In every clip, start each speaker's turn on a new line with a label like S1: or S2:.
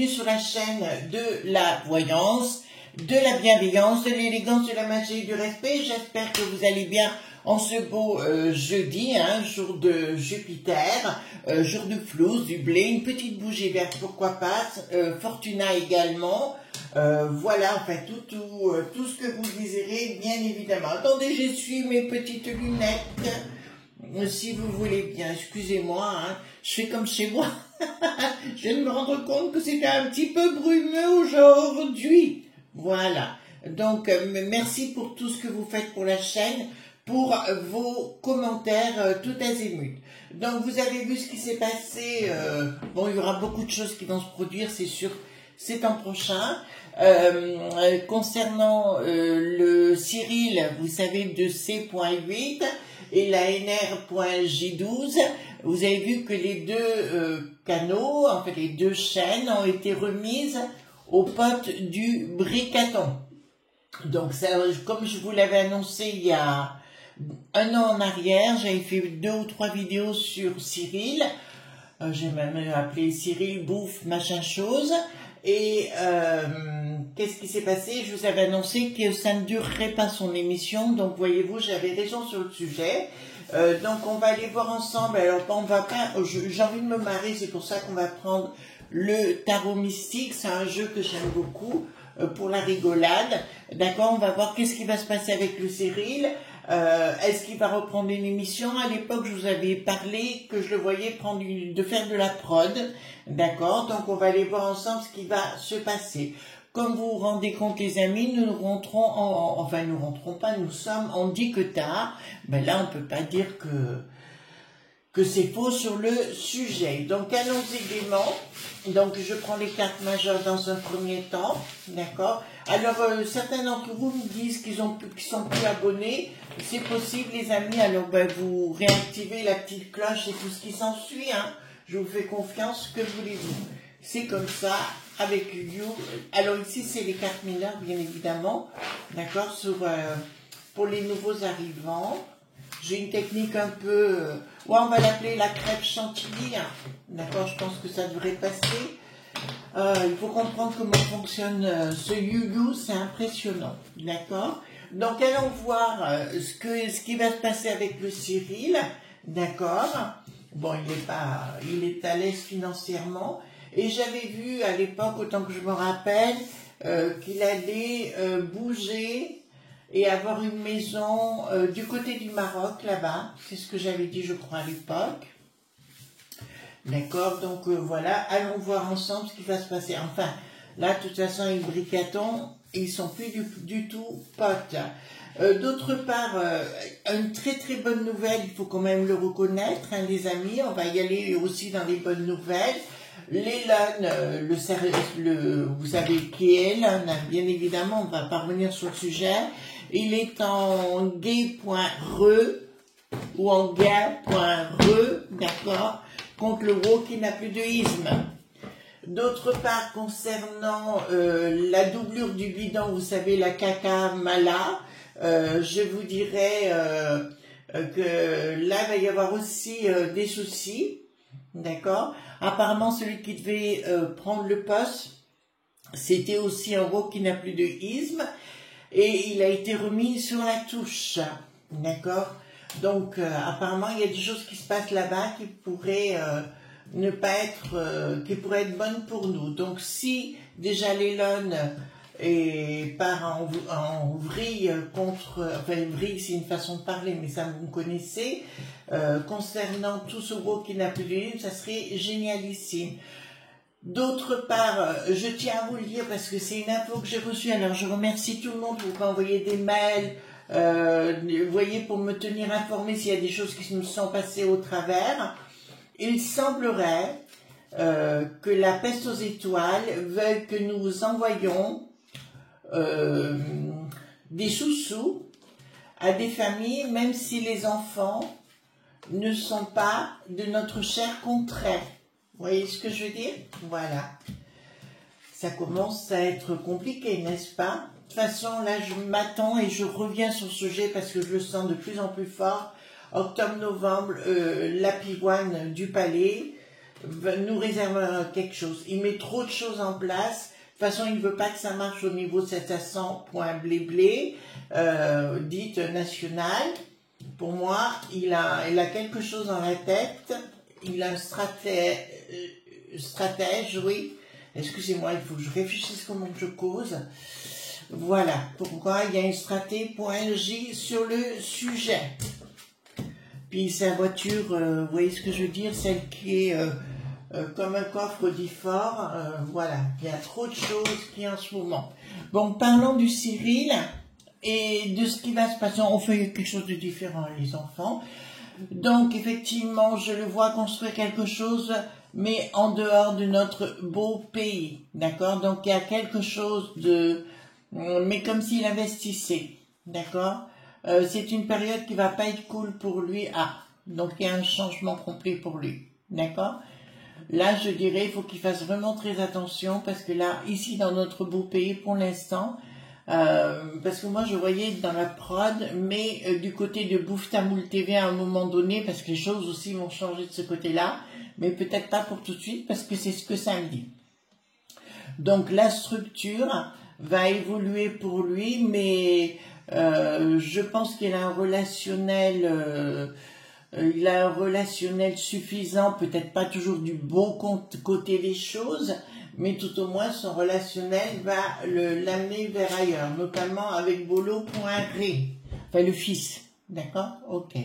S1: bienvenue sur la chaîne de la voyance, de la bienveillance, de l'élégance, de la magie et du respect. J'espère que vous allez bien en ce beau jeudi, hein, jour de Jupiter, jour de flouze, du blé, une petite bougie verte, pourquoi pas, Fortuna également. Voilà, enfin tout ce que vous désirez, bien évidemment. Attendez, j'essuie mes petites lunettes. Si vous voulez bien, excusez-moi, hein, je fais comme chez moi. Je viens de me rendre compte que c'était un petit peu brumeux aujourd'hui. Voilà. Donc, merci pour tout ce que vous faites pour la chaîne, pour vos commentaires tout azimuts. Donc, vous avez vu ce qui s'est passé. Bon, il y aura beaucoup de choses qui vont se produire, c'est sûr, c'est en prochain. Concernant le Cyril, vous savez, de C.8 et la NR.J12, vous avez vu que les deux canaux, en fait les deux chaînes, ont été remises aux potes du Bricaton. Donc, ça, comme je vous l'avais annoncé il y a un an en arrière, j'avais fait 2 ou 3 vidéos sur Cyril. J'ai même appelé Cyril bouffe machin chose. Et qu'est-ce qui s'est passé? Je vous avais annoncé que ça ne durerait pas son émission, donc voyez-vous, j'avais raison sur le sujet. Donc on va aller voir ensemble. Alors on va pas, j'ai envie de me marrer, c'est pour ça qu'on va prendre le tarot mystique. C'est un jeu que j'aime beaucoup pour la rigolade. D'accord, on va voir qu'est-ce qui va se passer avec le Cyril. Est-ce qu'il va reprendre une émission? À l'époque, je vous avais parlé que je le voyais de faire de la prod. D'accord? Donc, on va aller voir ensemble ce qui va se passer. Comme vous vous rendez compte, les amis, nous rentrons enfin, nous rentrons pas, nous sommes en dit que tard. Ben là, on peut pas dire que c'est faux sur le sujet. Donc, allons-y gaiement. Donc, je prends les cartes majeures dans un premier temps. D'accord? Alors, certains d'entre vous me disent qu'ils sont plus abonnés. C'est possible, les amis. Alors, ben, vous réactivez la petite cloche et tout ce qui s'ensuit, hein. Je vous fais confiance. Que voulez-vous? C'est comme ça, avec You. Alors, ici, c'est les cartes mineures, bien évidemment. D'accord? Pour les nouveaux arrivants. J'ai une technique un peu... ouais, on va l'appeler la crêpe chantilly. Hein. D'accord, je pense que ça devrait passer. Il faut comprendre comment fonctionne ce You, c'est impressionnant. D'accord. Donc, allons voir ce qui va se passer avec le Cyril. D'accord. Bon, il est à l'aise financièrement. Et j'avais vu à l'époque, autant que je me rappelle, qu'il allait bouger et avoir une maison du côté du Maroc, là-bas. C'est ce que j'avais dit, je crois, à l'époque. D'accord, donc voilà, allons voir ensemble ce qui va se passer. Enfin, là, de toute façon, les Bricatons, ils sont plus du tout potes. D'autre part, une très très bonne nouvelle, il faut quand même le reconnaître, hein, les amis, on va y aller aussi dans les bonnes nouvelles. L'Elon, vous savez qui est Elon, bien évidemment, on va pas revenir sur le sujet. Il est en gay.re ou en gay.re, d'accord, contre le woke qui n'a plus de isme. D'autre part, concernant la doublure du bidon, vous savez, la caca mala, je vous dirais que là, il va y avoir aussi des soucis, d'accord. Apparemment, celui qui devait prendre le poste, c'était aussi un woke qui n'a plus de isme, et il a été remis sur la touche, d'accord. Donc, apparemment, il y a des choses qui se passent là-bas qui pourraient ne pas être, qui pourraient être bonnes pour nous. Donc, si déjà l'Elon part en vrille contre, enfin, vrille, c'est une façon de parler, mais ça, vous me connaissez, concernant tout ce gros qui n'a plus de ligne, ça serait génialissime. D'autre part, je tiens à vous le dire parce que c'est une info que j'ai reçue. Alors, je remercie tout le monde pour m'envoyer des mails. Vous voyez, pour me tenir informé s'il y a des choses qui me sont passées au travers. Il semblerait que la peste aux étoiles veuille que nous envoyions des sous-sous à des familles, même si les enfants ne sont pas de notre cher contrée. Vous voyez ce que je veux dire? Voilà. Ça commence à être compliqué, n'est-ce pas? De toute façon, là, je m'attends et je reviens sur ce sujet parce que je le sens de plus en plus fort. Octobre-novembre, la pivoine du palais. nous réserve quelque chose. Il met trop de choses en place. De toute façon, il ne veut pas que ça marche au niveau 700.blé, dite nationale. Pour moi, il a quelque chose dans la tête. Il a un stratège, oui. Excusez-moi, il faut que je réfléchisse comment je cause. Voilà pourquoi il y a une straté.j sur le sujet. Puis sa voiture, vous voyez ce que je veux dire, celle qui est comme un coffre dit fort. Voilà, il y a trop de choses qui en ce moment. Bon, parlons du Cyril et de ce qui va se passer. On fait quelque chose de différent, les enfants. Donc, effectivement, je le vois construire quelque chose, mais en dehors de notre beau pays. D'accord? Donc, il y a quelque chose de... mais comme s'il investissait. D'accord? C'est une période qui va pas être cool pour lui. Ah, donc il y a un changement complet pour lui. D'accord? Là, je dirais, il faut qu'il fasse vraiment très attention parce que là, ici, dans notre beau pays, pour l'instant, parce que moi, je voyais dans la prod, mais du côté de Bouffe Tamoul TV à un moment donné, parce que les choses aussi vont changer de ce côté-là, mais peut-être pas pour tout de suite parce que c'est ce que ça me dit. Donc, la structure va évoluer pour lui, mais je pense qu'il a un relationnel... il a un relationnel suffisant, peut-être pas toujours du bon côté des choses, mais tout au moins son relationnel va l'amener vers ailleurs, notamment avec Bolo.ré, enfin le fils, d'accord? Ok.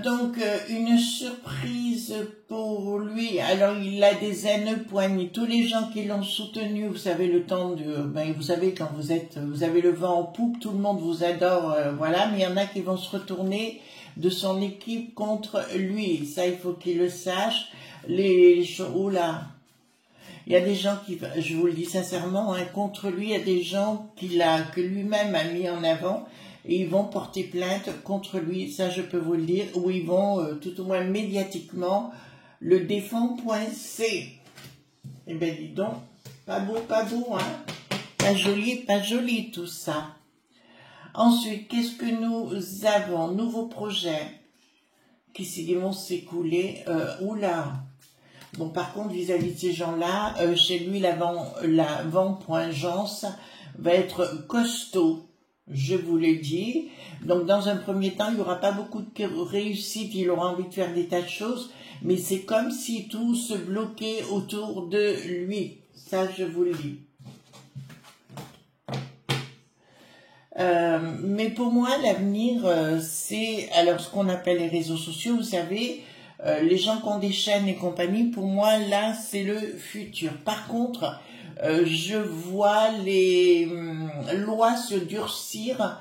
S1: Donc une surprise pour lui. Alors il a des haineux poignées. Tous les gens qui l'ont soutenu, vous savez le temps de, vous savez quand vous avez le vent en poupe, tout le monde vous adore, voilà. Mais il y en a qui vont se retourner de son équipe contre lui. Ça, il faut qu'il le sache. Les choses, oula. Il y a des gens qui, je vous le dis sincèrement, hein, contre lui, il y a des gens que lui-même a mis en avant. Et ils vont porter plainte contre lui, ça je peux vous le dire, ou ils vont, tout au moins médiatiquement, le défend.c. Eh bien dis donc, pas beau, hein, pas joli tout ça. Ensuite, qu'est-ce que nous avons? Nouveaux projets qui vont s'écouler, oula. Bon, par contre, vis-à-vis de ces gens-là, chez lui, la vente.gence va être costaud. Je vous l'ai dit. Donc, dans un premier temps, il n'y aura pas beaucoup de réussite. Il aura envie de faire des tas de choses. Mais c'est comme si tout se bloquait autour de lui. Ça, je vous le dis. Mais pour moi, l'avenir, c'est... Alors, ce qu'on appelle les réseaux sociaux, vous savez... les gens qui ont des chaînes et compagnie, pour moi, là, c'est le futur. Par contre... je vois les lois se durcir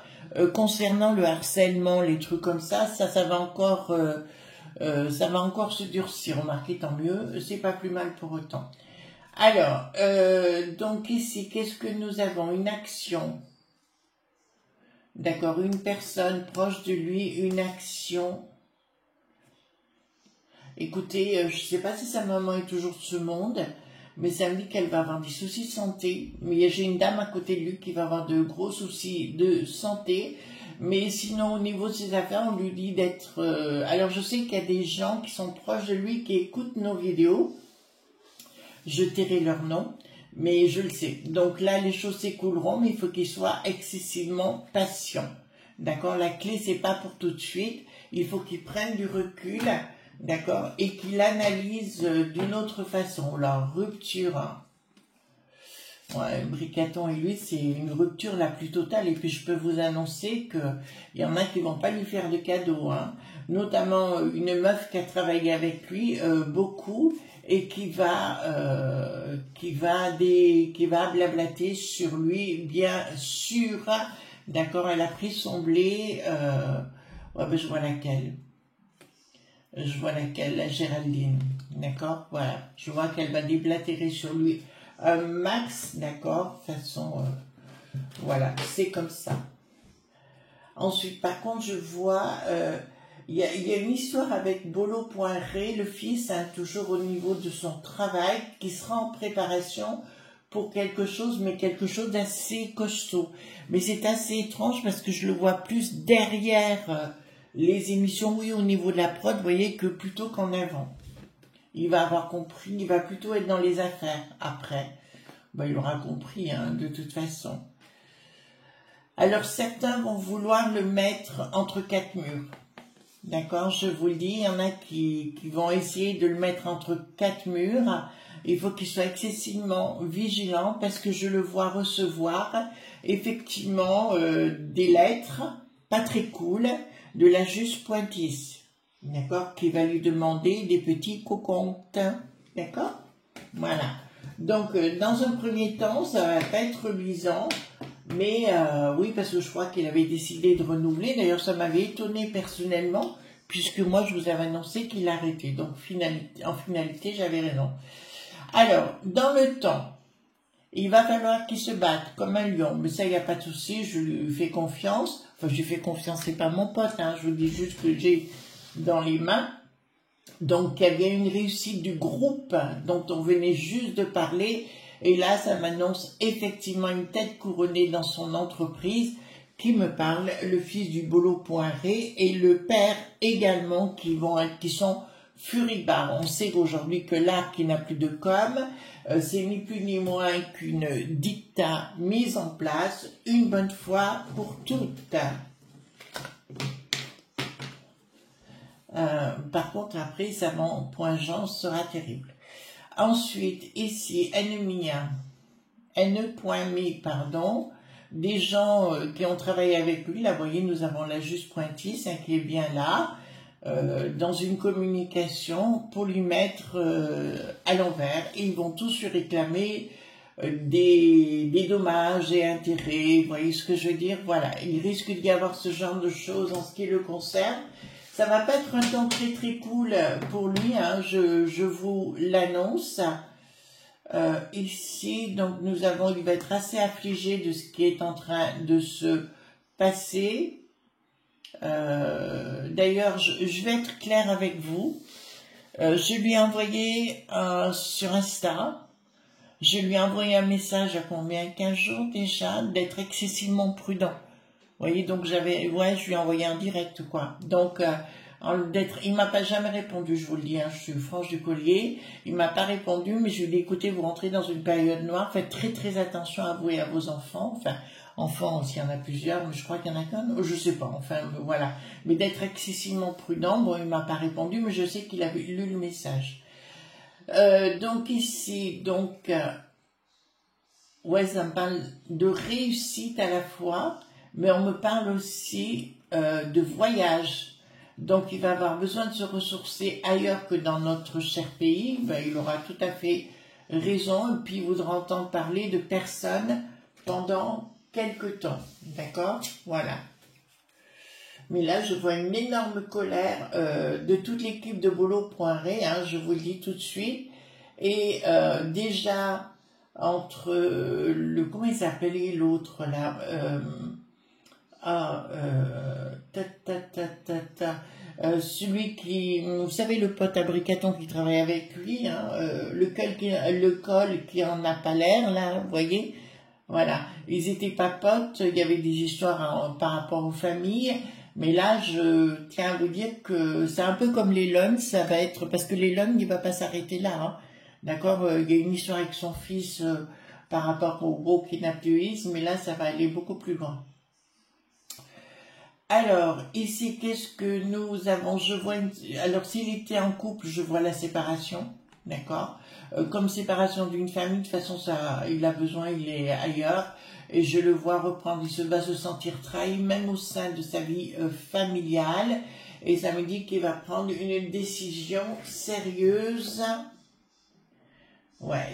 S1: concernant le harcèlement, les trucs comme ça. Ça va encore se durcir. Remarquez, tant mieux, c'est pas plus mal pour autant. Alors, donc ici, qu'est-ce que nous avons? Une action. D'accord, une personne proche de lui, une action. Écoutez, je sais pas si sa maman est toujours de ce monde, mais ça me dit qu'elle va avoir des soucis de santé. Mais j'ai une dame à côté de lui qui va avoir de gros soucis de santé. Mais sinon, au niveau de ses affaires, on lui dit d'être... Alors, je sais qu'il y a des gens qui sont proches de lui, qui écoutent nos vidéos. Je tairai leur nom, mais je le sais. Donc là, les choses s'écouleront, mais il faut qu'il soit excessivement patient. D'accord? La clé, c'est pas pour tout de suite. Il faut qu'il prenne du recul... D'accord, et qu'il analyse d'une autre façon la rupture. Hein. Ouais, Bricaton et lui, c'est une rupture la plus totale. Et puis je peux vous annoncer que il y en a qui vont pas lui faire de cadeaux, hein. Notamment une meuf qui a travaillé avec lui beaucoup et qui va blablater sur lui, bien sûr. D'accord, elle a pris son blé. Ouais, ben je vois laquelle. Je vois laquelle, la Géraldine, d'accord, voilà, je vois qu'elle va déblatérer sur lui. Max, d'accord, de toute façon, voilà, c'est comme ça. Ensuite, par contre, je vois, il y a une histoire avec Bolo.ré, le fils, hein, toujours au niveau de son travail, qui sera en préparation pour quelque chose, mais quelque chose d'assez costaud. Mais c'est assez étrange parce que je le vois plus derrière... les émissions, oui, au niveau de la prod, vous voyez, que plutôt qu'en avant. il va avoir compris, il va plutôt être dans les affaires après. Ben, il aura compris, hein, de toute façon. Alors, certains vont vouloir le mettre entre quatre murs. D'accord, je vous le dis, il y en a qui vont essayer de le mettre entre quatre murs. Il faut qu'il soit excessivement vigilant parce que je le vois recevoir effectivement des lettres pas très cool de la juge Pointis. D'accord, qui va lui demander des petits cocomptes. D'accord, voilà. Donc, dans un premier temps, ça va pas être luisant. Mais oui, parce que je crois qu'il avait décidé de renouveler. D'ailleurs, ça m'avait étonné personnellement, puisque moi, je vous avais annoncé qu'il arrêtait. Donc, en finalité, j'avais raison. Alors, dans le temps, il va falloir qu'il se batte comme un lion. Mais ça, il n'y a pas de souci, je lui fais confiance. Enfin, je lui fais confiance, c'est pas mon pote, hein. Je vous dis juste que j'ai dans les mains. Donc, il y avait une réussite du groupe dont on venait juste de parler. Et là, ça m'annonce effectivement une tête couronnée dans son entreprise qui me parle, le fils du Bolo Poiré et le père également qui sont furibas. On sait qu'aujourd'hui que l'art qui n'a plus de com, c'est ni plus ni moins qu'une dicta mise en place une bonne fois pour toutes. Par contre, après, ça, mon point Jean sera terrible. Ensuite, ici, N.me, pardon, des gens qui ont travaillé avec lui. Là, vous voyez, nous avons la juge Pointis, hein, qui est bien là, dans une communication pour lui mettre à l'envers. Et ils vont tous lui réclamer des dommages et intérêts. Vous voyez ce que je veux dire? Voilà, il risque d'y avoir ce genre de choses en ce qui le concerne. Ça va pas être un temps très très cool pour lui, hein, je vous l'annonce. Ici, donc il va être assez affligé de ce qui est en train de se passer. D'ailleurs, je vais être claire avec vous. Je lui ai envoyé sur Insta, je lui ai envoyé un message à combien? 15 jours déjà, d'être excessivement prudent. Vous voyez, donc je lui ai envoyé un direct, quoi. Donc, il m'a pas jamais répondu, je vous le dis, hein, je suis franche du collier. Il m'a pas répondu, mais je lui ai dit, écoutez, vous rentrez dans une période noire, faites très très attention à vous et à vos enfants. Enfin, enfants, s'il y en a plusieurs, mais je crois qu'il y en a qu'un, je sais pas, enfin, voilà. Mais d'être excessivement prudent, bon, il m'a pas répondu, mais je sais qu'il avait lu le message. Donc ici, ouais, ça me parle de réussite à la fois, mais on me parle aussi de voyage. Donc il va avoir besoin de se ressourcer ailleurs que dans notre cher pays. Ben, il aura tout à fait raison, et puis il voudra entendre parler de personnes pendant quelque temps. D'accord? Voilà. Mais là, je vois une énorme colère de toute l'équipe de Bolo Poiré, hein, je vous le dis tout de suite. Et déjà, entre comment il s'appelait l'autre là celui qui, vous savez, le pote à Bricaton qui travaille avec lui, hein, le col qui en a pas l'air, là, vous voyez, voilà, ils étaient pas potes, il y avait des histoires par rapport aux familles, mais là, je tiens à vous dire que c'est un peu comme les Lunds, ça va être, parce que les Lunds, il va pas s'arrêter là, hein, d'accord, il y a une histoire avec son fils par rapport au gros kidnapping, mais là, ça va aller beaucoup plus loin. Alors, ici, qu'est-ce que nous avons? Je vois alors, s'il était en couple, je vois la séparation, d'accord? Comme séparation d'une famille, de toute façon, ça, il a besoin, il est ailleurs, et je le vois reprendre, va se sentir trahi, même au sein de sa vie familiale, et ça me dit qu'il va prendre une décision sérieuse. Ouais,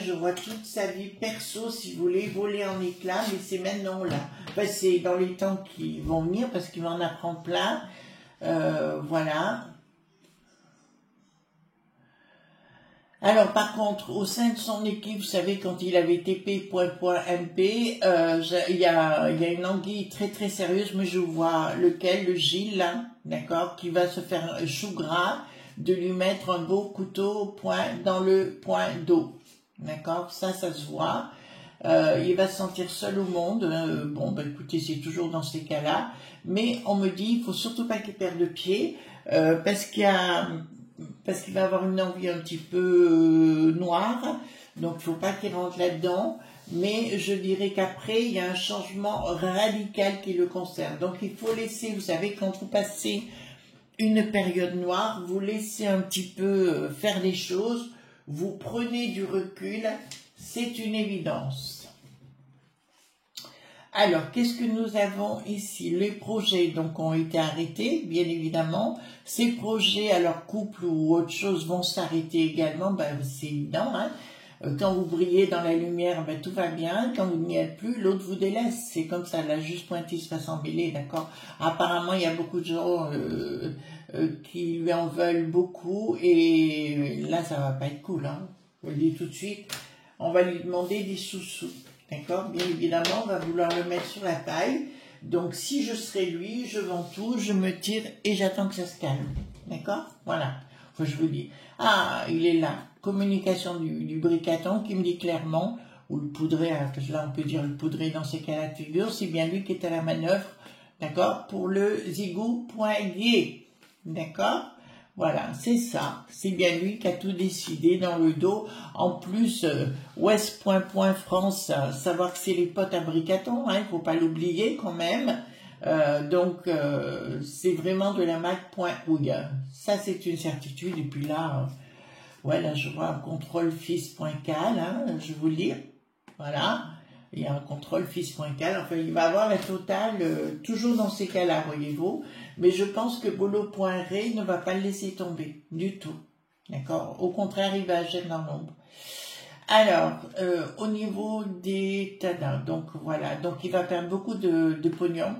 S1: je vois toute sa vie perso, si vous voulez, voler en éclats, mais c'est maintenant là. Enfin, c'est dans les temps qui vont venir, parce qu'il va en apprendre plein. Voilà. Alors, par contre, au sein de son équipe, vous savez, quand il avait TP.MP, il y a une anguille très très sérieuse, mais je vois lequel, le Gilles, là, d'accord, qui va se faire chou gras, de lui mettre un beau couteau dans le point d'eau. D'accord? Ça se voit. Il va se sentir seul au monde. Bon, ben écoutez, c'est toujours dans ces cas-là. Mais on me dit, il faut surtout pas qu'il perde pied, parce qu'il y a parce qu'il va avoir une envie un petit peu noire, donc il ne faut pas qu'il rentre là-dedans, mais je dirais qu'après, il y a un changement radical qui le concerne. Donc il faut laisser, vous savez, quand vous passez une période noire, vous laissez un petit peu faire les choses, vous prenez du recul, c'est une évidence. Alors, qu'est-ce que nous avons ici? Les projets donc ont été arrêtés, bien évidemment. Ces projets, alors couple ou autre chose, vont s'arrêter également, ben, c'est évident, hein. Quand vous brillez dans la lumière, ben, tout va bien. Quand vous n'y êtes plus, l'autre vous délaisse. C'est comme ça, la juste pointille va s'embêler, d'accord? Apparemment, il y a beaucoup de gens qui lui en veulent beaucoup. Et là, ça va pas être cool, hein. Je vous le dis tout de suite. On va lui demander des sous-sous, d'accord? Bien évidemment, on va vouloir le mettre sur la paille. Donc, si je serais lui, je vends tout, je me tire et j'attends que ça se calme. D'accord? Voilà. Enfin, je vous dis. Ah, il est là. Communication du bricaton qui me dit clairement, ou le poudré, là on peut dire le poudré dans ces cas-là de figure, c'est bien lui qui est à la manœuvre, d'accord, pour le zigou.gay, d'accord, voilà, c'est ça, c'est bien lui qui a tout décidé dans le dos. En plus, Ouest.France, savoir que c'est les potes à bricaton, hein, il faut pas l'oublier quand même. Donc, c'est vraiment de la Mac.ouille. Ça, c'est une certitude. Et puis là, ouais, là, je vois un contrôle fils.cal, hein, je vous le dis. Voilà, il y a un contrôle fils.cal. Enfin, il va avoir la totale, toujours dans ces cas-là, voyez-vous. Mais je pense que Bolo.Ré ne va pas le laisser tomber, du tout. D'accord? Au contraire, il va agir dans l'ombre. Alors, au niveau des tadas, donc voilà, donc il va perdre beaucoup de pognon.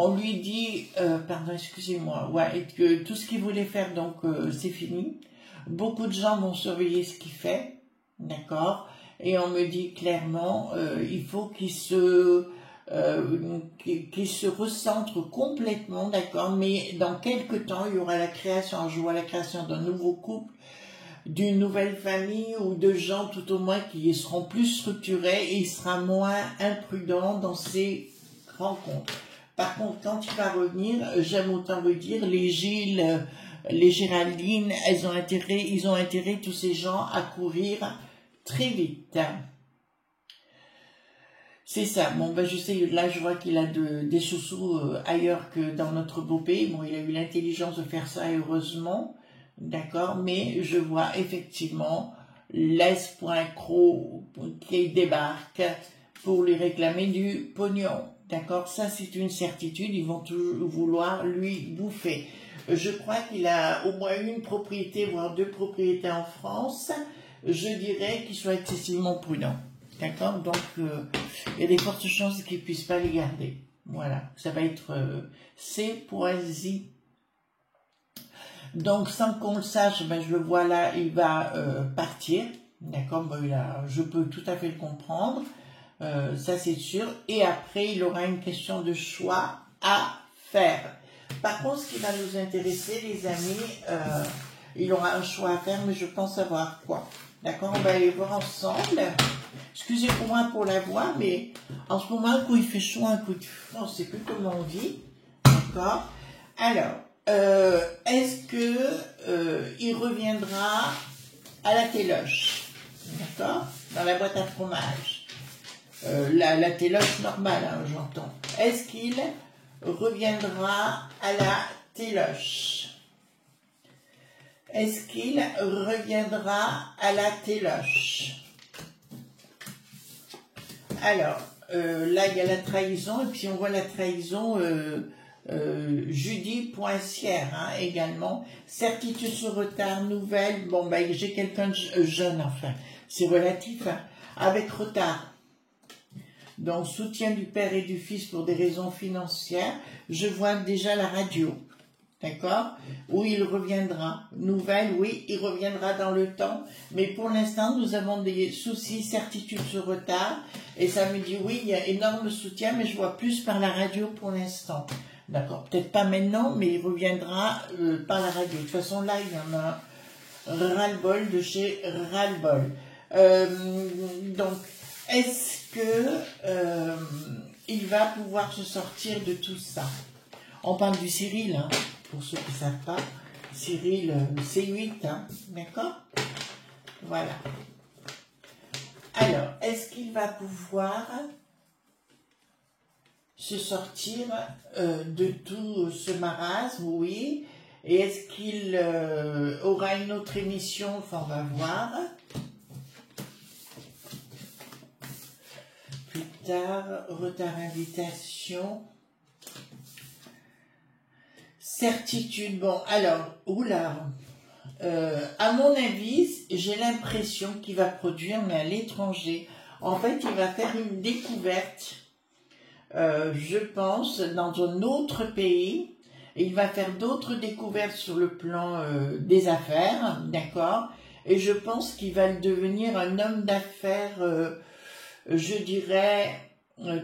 S1: On lui dit, pardon, excusez-moi, ouais, que tout ce qu'il voulait faire, donc c'est fini. Beaucoup de gens vont surveiller ce qu'il fait, d'accord. Et on me dit clairement, il faut qu'il se recentre complètement, d'accord. Mais dans quelques temps, il y aura la création, je vois la création d'un nouveau couple, d'une nouvelle famille ou de gens tout au moins qui seront plus structurés et il sera moins imprudent dans ses rencontres. Par contre, quand il va revenir, j'aime autant vous dire, les Gilles, les Géraldine, ils ont intérêt tous ces gens à courir très vite. C'est ça. Bon, ben je sais, là je vois qu'il a des chouchous ailleurs que dans notre beau pays. Bon, il a eu l'intelligence de faire ça, heureusement. D'accord, mais je vois effectivement Les.Cro qui débarque pour lui réclamer du pognon. D'accord, ça c'est une certitude, ils vont toujours vouloir lui bouffer. Je crois qu'il a au moins une propriété, voire deux propriétés en France. Je dirais qu'il soit excessivement prudent. D'accord, donc il y a des fortes chances qu'il ne puisse pas les garder. Voilà, ça va être C.Z. Donc, sans qu'on le sache, ben, je le vois là, il va partir. D'accord, ben, je peux tout à fait le comprendre. Ça, c'est sûr. Et après, il aura une question de choix à faire. Par contre, ce qui va nous intéresser, les amis, il aura un choix à faire, mais je pense savoir quoi. D'accord, on va aller voir ensemble. Excusez-moi pour la voix, mais en ce moment, un coup il fait chaud, un coup de froid, on ne sait plus comment on dit. D'accord. Alors, est-ce que il reviendra à la téloche, d'accord, dans la boîte à fromage, la téloche normale, hein, j'entends. Est-ce qu'il reviendra à la téloche? Est-ce qu'il reviendra à la téloche? Alors, là il y a la trahison, et puis on voit la trahison Judy Poincière, hein, également. Certitude sur retard, nouvelle. Bon, ben, j'ai quelqu'un de jeune, enfin, c'est relatif, hein, avec retard. Donc, soutien du père et du fils pour des raisons financières. Je vois déjà la radio, d'accord, où il reviendra. Nouvelle, oui, il reviendra dans le temps. Mais pour l'instant, nous avons des soucis, certitude sur retard. Et ça me dit, oui, il y a énorme soutien, mais je vois plus par la radio pour l'instant. D'accord, peut-être pas maintenant, mais il reviendra par la radio. De toute façon, là, il y en a ras-le-bol de chez ras-le-bol. Donc, est-ce que il va pouvoir se sortir de tout ça? On parle du Cyril, hein, pour ceux qui ne savent pas. Cyril, C8, hein, d'accord? Voilà. Alors, est-ce qu'il va pouvoir se sortir de tout ce marasme? Oui. Et est-ce qu'il aura une autre émission? Enfin, on va voir. Plus tard, retard invitation. Certitude. Bon, alors, oula. À mon avis, j'ai l'impression qu'il va produire, mais à l'étranger. En fait, il va faire une découverte, je pense, dans un autre pays. Et il va faire d'autres découvertes sur le plan des affaires, d'accord? Et je pense qu'il va devenir un homme d'affaires, je dirais, un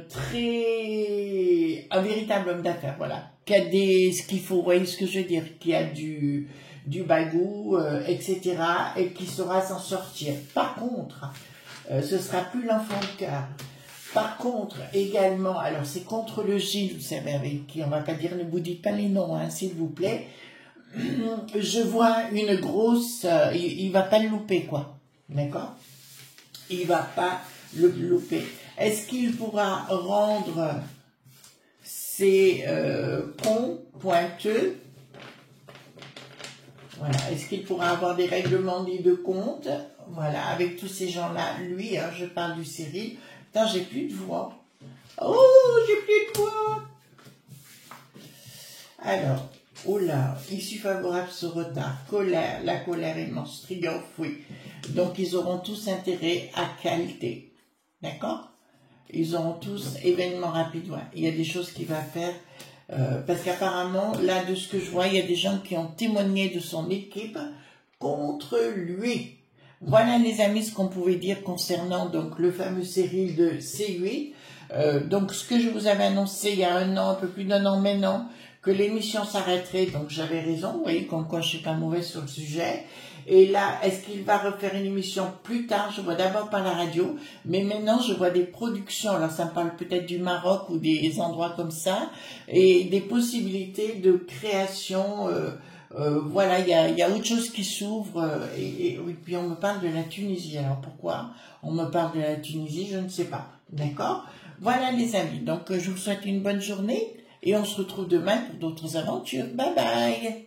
S1: véritable homme d'affaires, voilà. Qui a ce qu'il faut, vous voyez ce que je veux dire? Qui a du bagou, etc. et qui saura s'en sortir. Par contre, ce sera plus l'enfant de cœur. Par contre, également, alors c'est contre le Gilles, vous savez, avec qui on va pas dire, ne vous dites pas les noms, hein, s'il vous plaît. Je vois une grosse, il va pas le louper, quoi. D'accord? Il va pas le louper. Est-ce qu'il pourra rendre ses ponts pointeux? Voilà. Est-ce qu'il pourra avoir des règlements dits de compte? Voilà, avec tous ces gens-là. Lui, hein, je parle du Cyril. Putain, j'ai plus de voix. Oh, j'ai plus de voix. Alors, oh là, issue favorable ce retard. Colère, la colère immense. Triomphe, oui. Donc, ils auront tous intérêt à qualité. D'accord? Ils auront tous événements rapides. Ouais. Il y a des choses qu'il va faire. Parce qu'apparemment, là, de ce que je vois, il y a des gens qui ont témoigné de son équipe contre lui. Voilà, les amis, ce qu'on pouvait dire concernant donc le fameux Cyril de C8. Donc, ce que je vous avais annoncé il y a un an, un peu plus d'un an maintenant, que l'émission s'arrêterait. Donc, j'avais raison. Vous voyez, comme quoi je suis pas mauvaise sur le sujet. Et là, est-ce qu'il va refaire une émission plus tard? Je vois d'abord par la radio, mais maintenant je vois des productions. Alors ça me parle peut-être du Maroc ou des endroits comme ça, et des possibilités de création. Voilà, il y a autre chose qui s'ouvre. Et puis on me parle de la Tunisie. Alors pourquoi on me parle de la Tunisie? Je ne sais pas. D'accord? Voilà les amis. Donc je vous souhaite une bonne journée et on se retrouve demain pour d'autres aventures. Bye bye.